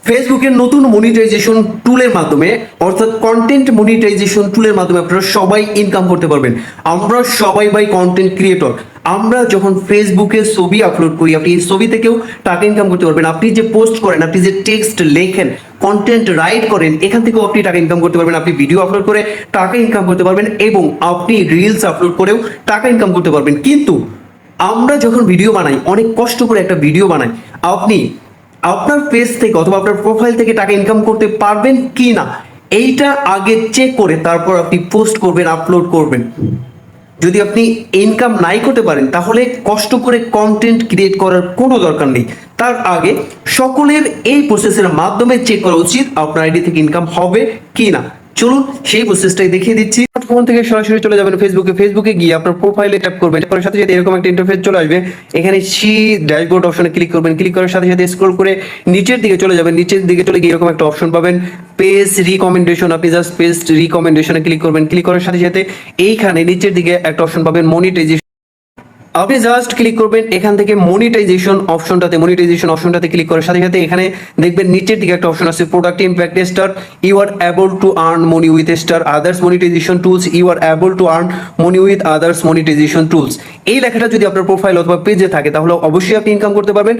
ফেসবুকের নতুন মনিটাইজেশন টুলের মাধ্যমে অর্থাৎ কন্টেন্ট মনিটাইজেশন টুলের মাধ্যমে আপনারা সবাই ইনকাম করতে পারবেন। আমরা সবাই ভাই কন্টেন্ট ক্রিয়েটর। আমরা যখন ফেসবুকে ছবি আপলোড করি, আপনি এই ছবি থেকেও টাকা ইনকাম করতে পারবেন। আপনি যে পোস্ট করেন, আপনি যে টেক্সট লেখেন, কন্টেন্ট রাইট করেন, এখান থেকেও আপনি টাকা ইনকাম করতে পারবেন। আপনি ভিডিও আপলোড করে টাকা ইনকাম করতে পারবেন এবং আপনি রিলস আপলোড করেও টাকা ইনকাম করতে পারবেন। কিন্তু আমরা যখন ভিডিও বানাই, অনেক কষ্ট করে একটা ভিডিও বানাই, আপনি আপনার পেজ থেকে অথবা আপনার প্রোফাইল থেকে টাকা ইনকাম করতে পারবেন কি না এইটা আগে চেক করে তারপর আপনি পোস্ট করবেন, আপলোড করবেন। যদি আপনি ইনকাম নাই করতে পারেন তাহলে কষ্ট করে কন্টেন্ট ক্রিয়েট করার কোনো দরকার নেই। তার আগে সকলের এই প্রসেসের মাধ্যমে চেক করা উচিত আপনার আইডি থেকে ইনকাম হবে কি না। চলুন সেই প্রসেসটাই দেখিয়ে দিচ্ছি। ফোন থেকে সরাসরি চলে যাবেন ফেসবুকে গিয়ে আপনার প্রোফাইলে ট্যাপ করবেন, ট্যাপ করার সাথে সাথে এরকম একটা ইন্টারফেস চলে আসবে। এখানে সি ড্যাশবোর্ড অপশনে ক্লিক করবেন, ক্লিক করার সাথে সাথে স্ক্রল করে নিচের দিকে চলে যাবেন, নিচের দিকে চলে গিয়ে এরকম একটা অপশন পাবেন পেজ রিকমেন্ডেশন। আপনি জাস্ট পেজ রিকমেন্ডেশনে ক্লিক করবেন, ক্লিক করার সাথে সাথে এইখানে নিচের দিকে একটা অপশন পাবেন মনিটাইজেশন। আপনি জাস্ট ক্লিক করবেন এখান থেকে মনিটাইজেশন অপশনটাতে ক্লিক করার সাথে সাথে এখানে দেখবেন নিচের দিকে একটা অপশন আছে product impact star. You are able to earn money with star others monetization tools. You are able to earn money with others monetization tools. এই লেখাটা যদি আপনার প্রোফাইল অথবা পেজে থাকে তাহলে অবশ্যই আপনি ইনকাম করতে পারবেন।